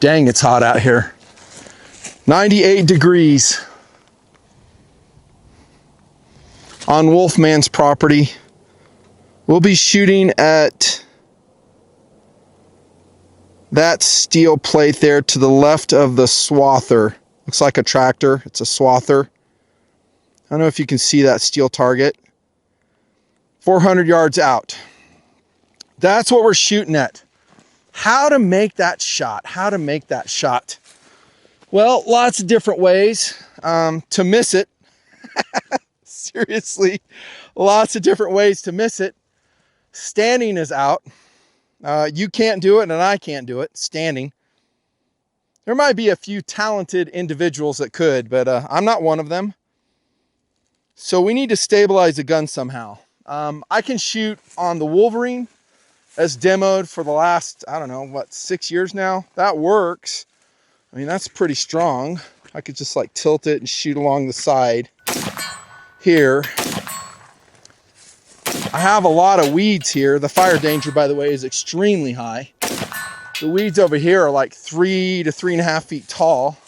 Dang, it's hot out here. 98 degrees on Wolfman's property. We'll be shooting at that steel plate there to the left of the swather. Looks like a tractor. It's a swather. I don't know if you can see that steel target. 400 yards out. That's what we're shooting at. How to make that shot. How to make that shot. Well, lots of different ways to miss it. Seriously, lots of different ways to miss it. Standing is out. You can't do it and I can't do it, standing. There might be a few talented individuals that could, but I'm not one of them. So we need to stabilize the gun somehow. I can shoot on the Wolverine as demoed for the last, I don't know, what, 6 years now? That works. I mean, that's pretty strong. I could just like tilt it and shoot along the side here. I have a lot of weeds here. The fire danger, by the way, is extremely high. The weeds over here are like 3 to 3.5 feet tall.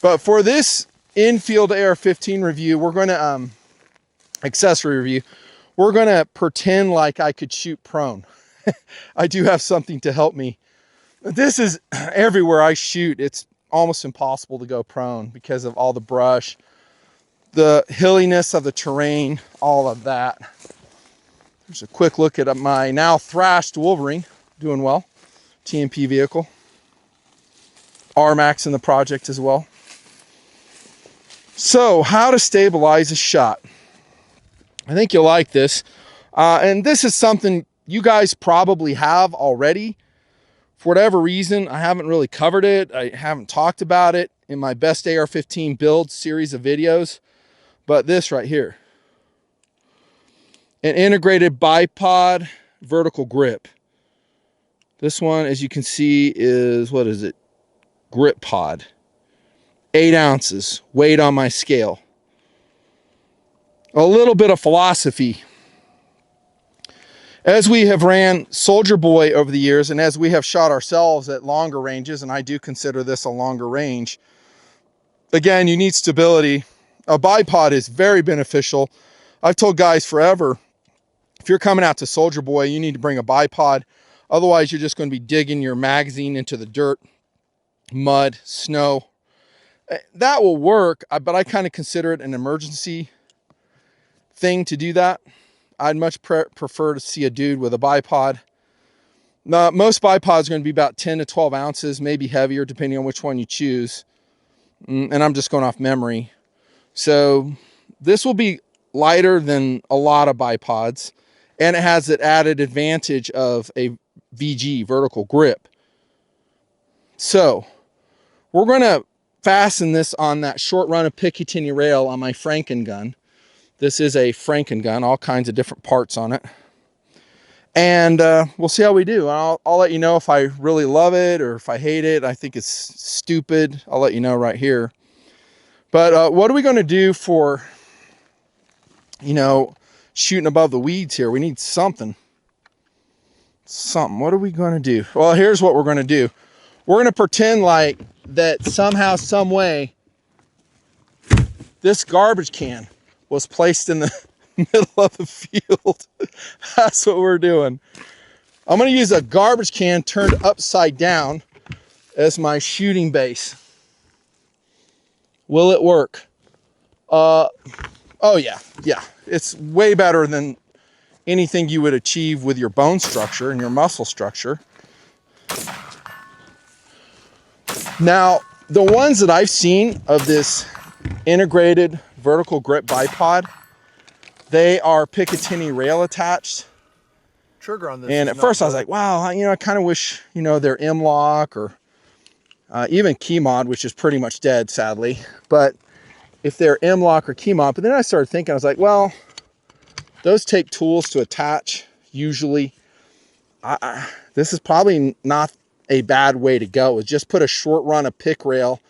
But for this infield AR-15 review, we're going to, accessory review, we're going to pretend like I could shoot prone. I do have something to help me. This is everywhere I shoot. It's almost impossible to go prone because of all the brush, the hilliness of the terrain, all of that. There's a quick look at my now thrashed Wolverine, doing well. TMP vehicle. RMAX in the project as well. So, how to stabilize a shot. I think you'll like this. And this is something you guys probably have already. For whatever reason, I haven't really covered it. I haven't talked about it in my best AR-15 build series of videos. But this right here. An integrated bipod vertical grip. This one, as you can see, is, what is it? Grip pod. 8 ounces, weight on my scale. A little bit of philosophy. As we have ran Soldier Boy over the years, and as we have shot ourselves at longer ranges, and I do consider this a longer range, again, you need stability. A bipod is very beneficial. I've told guys forever, if you're coming out to Soldier Boy, you need to bring a bipod. Otherwise, you're just going to be digging your magazine into the dirt, mud, snow. That will work, but I kind of consider it an emergency thing to do that. I'd much prefer to see a dude with a bipod. Most bipods are going to be about 10 to 12 ounces, maybe heavier, depending on which one you choose. And I'm just going off memory. So this will be lighter than a lot of bipods. And it has that added advantage of a VG, vertical grip. So we're going to fasten this on that short run of Picatinny rail on my Franken gun. This is a Franken gun, all kinds of different parts on it. And we'll see how we do. I'll let you know if I really love it or if I hate it. I think it's stupid. I'll let you know right here. But what are we going to do for, you know, shooting above the weeds here? We need something. What are we going to do? Well, here's what we're going to do. We're going to pretend like that somehow, some way, this garbage can was placed in the middle of the field. That's what we're doing. I'm going to use a garbage can turned upside down as my shooting base. Will it work? Oh yeah. It's way better than anything you would achieve with your bone structure and your muscle structure. Now, the ones that I've seen of this integrated vertical grip bipod, they are Picatinny rail attached. Trigger on this. And at first I was like, wow, I kind of wish, they're M-lock or even key mod, which is pretty much dead, sadly. But if they're M-lock or key mod, but then I started thinking, I was like, well, those take tools to attach usually. This is probably not a bad way to go, is just put a short run of pick rail,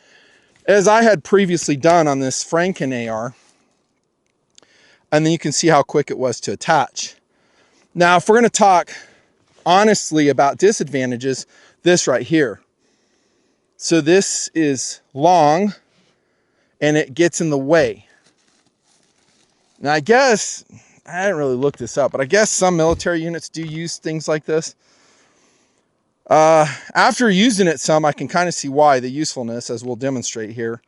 as I had previously done on this Franken AR. And then you can see how quick it was to attach. Now, if we're going to talk honestly about disadvantages, this right here. So this is long and it gets in the way. Now I guess, I didn't really look this up, but I guess some military units do use things like this. After using it some, I can kind of see why, the usefulness, as we'll demonstrate here.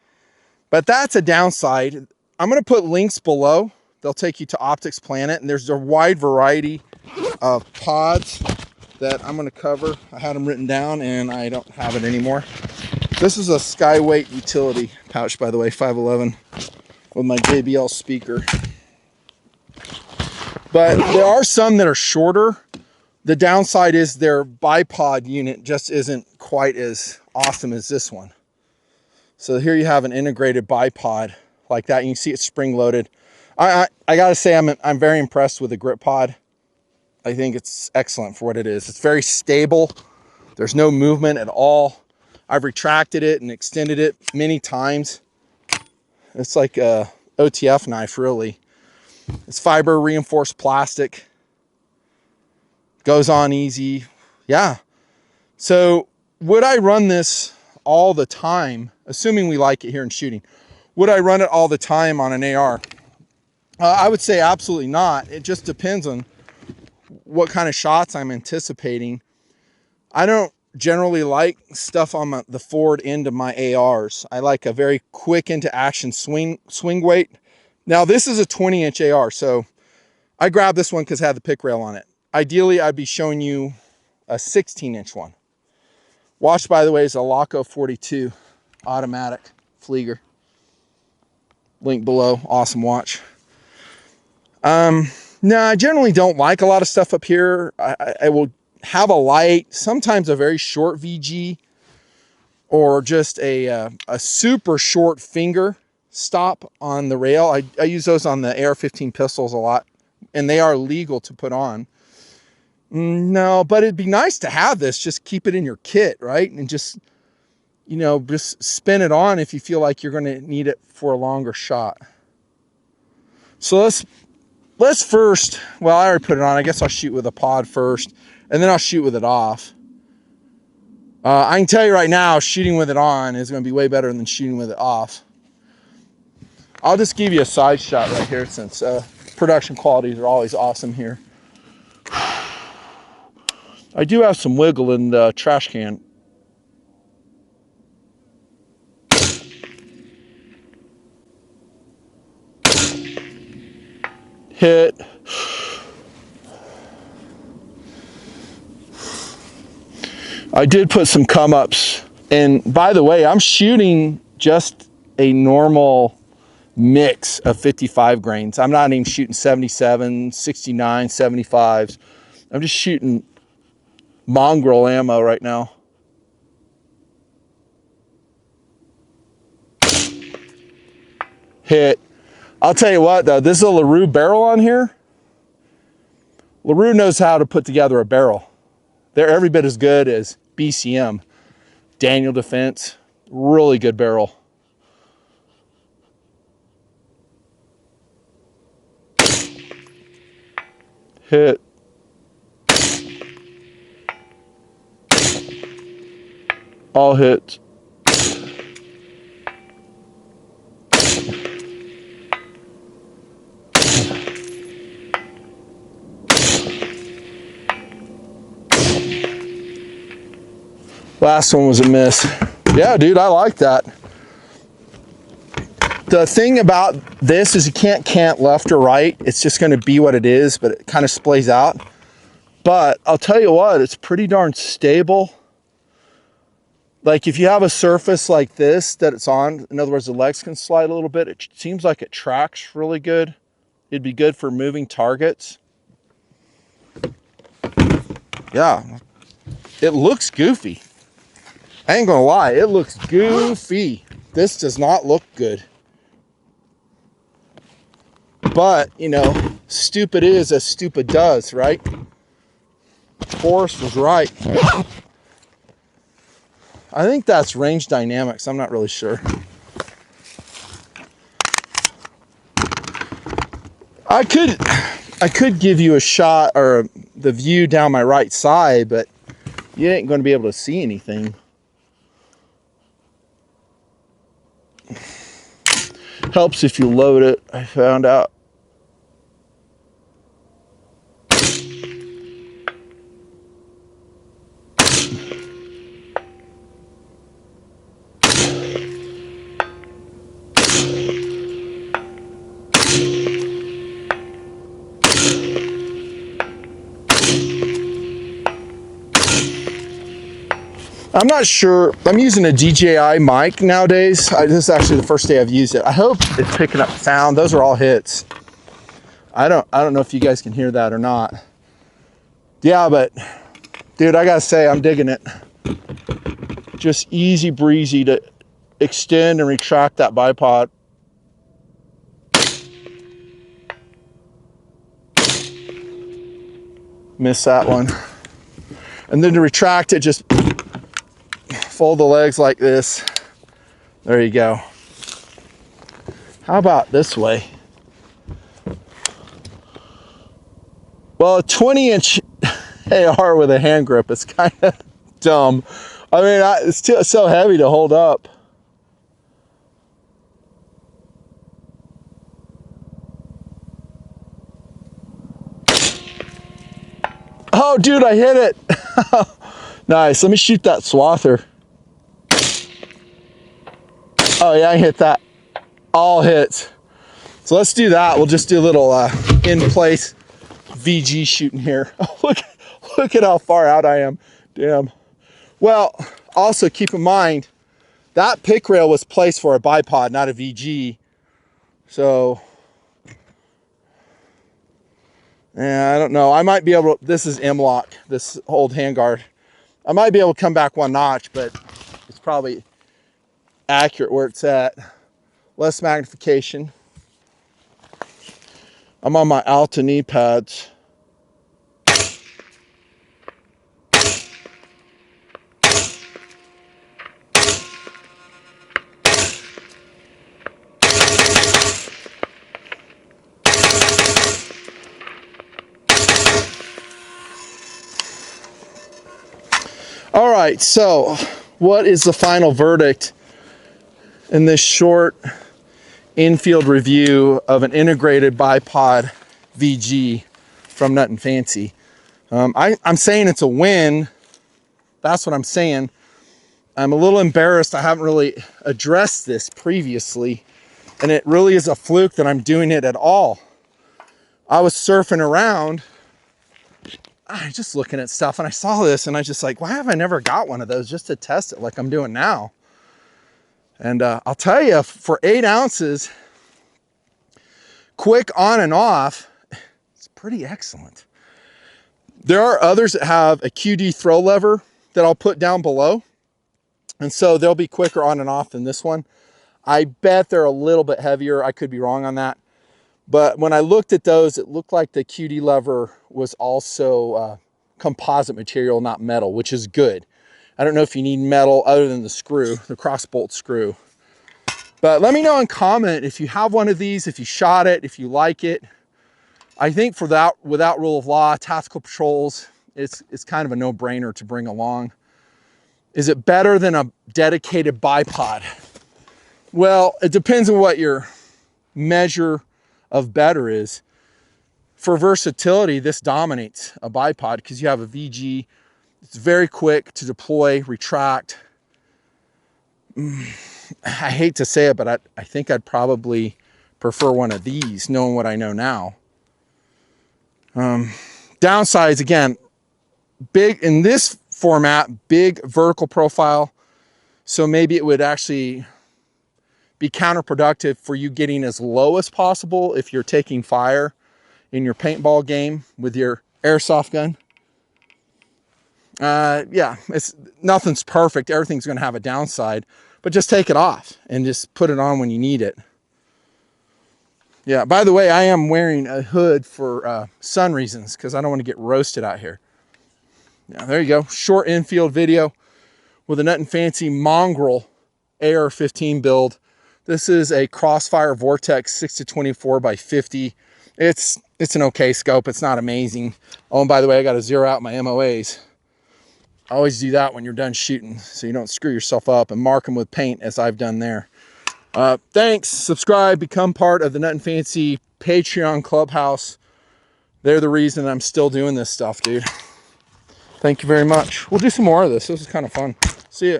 But that's a downside. I'm going to put links below. They'll take you to Optics Planet, and there's a wide variety of pods that I'm going to cover. I had them written down, and I don't have it anymore. This is a Skyweight utility pouch, by the way, 511, with my JBL speaker. But there are some that are shorter. The downside is their bipod unit just isn't quite as awesome as this one. So here you have an integrated bipod like that. You can see it's spring loaded. I gotta say I'm very impressed with the grip pod. I think it's excellent for what it is. It's very stable. There's no movement at all. I've retracted it and extended it many times. It's like a OTF knife, really. It's fiber reinforced plastic. Goes on easy. Yeah. So would I run this all the time, assuming we like it here in shooting? Would I run it all the time on an AR? I would say absolutely not. It just depends on what kind of shots I'm anticipating. I don't generally like stuff on the forward end of my ARs. I like a very quick into action swing weight. Now this is a 20-inch AR, so I grabbed this one because it had the pick rail on it. Ideally, I'd be showing you a 16-inch one. Watch, by the way, is a Laco 42 automatic Flieger. Link below. Awesome watch. No, I generally don't like a lot of stuff up here. I will have a light, sometimes a very short VG, or just a super short finger stop on the rail. I use those on the AR-15 pistols a lot, and they are legal to put on. No, but it'd be nice to have this. Just keep it in your kit, right? And just, you know, just spin it on if you feel like you're going to need it for a longer shot. So let's first, well, I already put it on. I guess I'll shoot with a pod first, and then I'll shoot with it off. I can tell you right now, shooting with it on is going to be way better than shooting with it off. I'll just give you a side shot right here, since production qualities are always awesome here. I do have some wiggle in the trash can. Hit. I did put some come ups, and by the way, I'm shooting just a normal mix of 55 grains. I'm not even shooting 77, 69, 75s. I'm just shooting mongrel ammo right now. Hit. I'll tell you what though, this is a LaRue barrel on here. LaRue knows how to put together a barrel. They're every bit as good as BCM. Daniel Defense, really good barrel. Hit. All hits. Last one was a miss. Yeah, dude, I like that. The thing about this is you can't cant left or right. It's just going to be what it is, but it kind of splays out. But I'll tell you what, it's pretty darn stable. Like if you have a surface like this that it's on, in other words, the legs can slide a little bit, it seems like it tracks really good. It'd be good for moving targets. Yeah, it looks goofy. I ain't gonna lie, it looks goofy. This does not look good. But, you know, stupid is as stupid does, right? Forrest was right. I think that's range dynamics. I'm not really sure. I could give you a shot or the view down my right side, but you ain't going to be able to see anything. Helps if you load it, I found out. I'm not sure. I'm using a DJI mic nowadays. This is actually the first day I've used it. I hope it's picking up sound. Those are all hits. I don't know if you guys can hear that or not. Yeah, but dude, I gotta say, I'm digging it. Just easy breezy to extend and retract that bipod. Missed that one. And then to retract it, just fold the legs like this. There you go. How about this way? Well, a 20-inch AR with a hand grip is kind of dumb. I mean, it's so heavy to hold up. Oh, dude, I hit it. Nice. Let me shoot that swather. Oh, yeah, I hit that. All hits. So let's do that. We'll just do a little in-place VG shooting here. Oh, look at how far out I am. Damn. Well, also keep in mind, that pick rail was placed for a bipod, not a VG. So, yeah, I don't know. I might be able to, this is M-lock, this old handguard. I might be able to come back one notch, but it's probably accurate where it's at. Less magnification. I'm on my Alta knee pads. All right, so what is the final verdict in this short in-field review of an integrated bipod VG from Nut and Fancy? I'm saying it's a win. That's what I'm saying. I'm a little embarrassed. I haven't really addressed this previously, and it really is a fluke that I'm doing it at all. I was surfing around, just looking at stuff, and I saw this, and I just like, why have I never got one of those just to test it like I'm doing now? And I'll tell you, for 8 ounces, quick on and off, it's pretty excellent. There are others that have a QD throw lever that I'll put down below, and so they'll be quicker on and off than this one. I bet they're a little bit heavier. I could be wrong on that. But when I looked at those, it looked like the QD lever was also composite material, not metal, which is good. I don't know if you need metal other than the screw, the cross bolt screw. But let me know in comment if you have one of these, if you shot it, if you like it. I think for that, without rule of law, tactical patrols, it's kind of a no-brainer to bring along. Is it better than a dedicated bipod? Well, it depends on what your measure of better is. For versatility, this dominates a bipod because you have a VG. It's very quick to deploy, retract. I hate to say it, but I think I'd probably prefer one of these, knowing what I know now. Downsides, again, big in this format, big vertical profile. So maybe it would actually be counterproductive for you getting as low as possible if you're taking fire in your paintball game with your airsoft gun. Yeah, nothing's perfect. Everything's going to have a downside, but just take it off and just put it on when you need it. Yeah, by the way, I am wearing a hood for sun reasons because I don't want to get roasted out here. Yeah, there you go. Short infield video with a Nut and Fancy Mongrel AR-15 build. This is a Crossfire Vortex 6-24 by 50. It's an okay scope. It's not amazing. Oh, and by the way, I got to zero out my MOAs. Always do that when you're done shooting so you don't screw yourself up, and mark them with paint as I've done there. Thanks. Subscribe. Become part of the Nut and Fancy Patreon clubhouse. They're the reason I'm still doing this stuff, dude. Thank you very much. We'll do some more of this. This is kind of fun. See ya.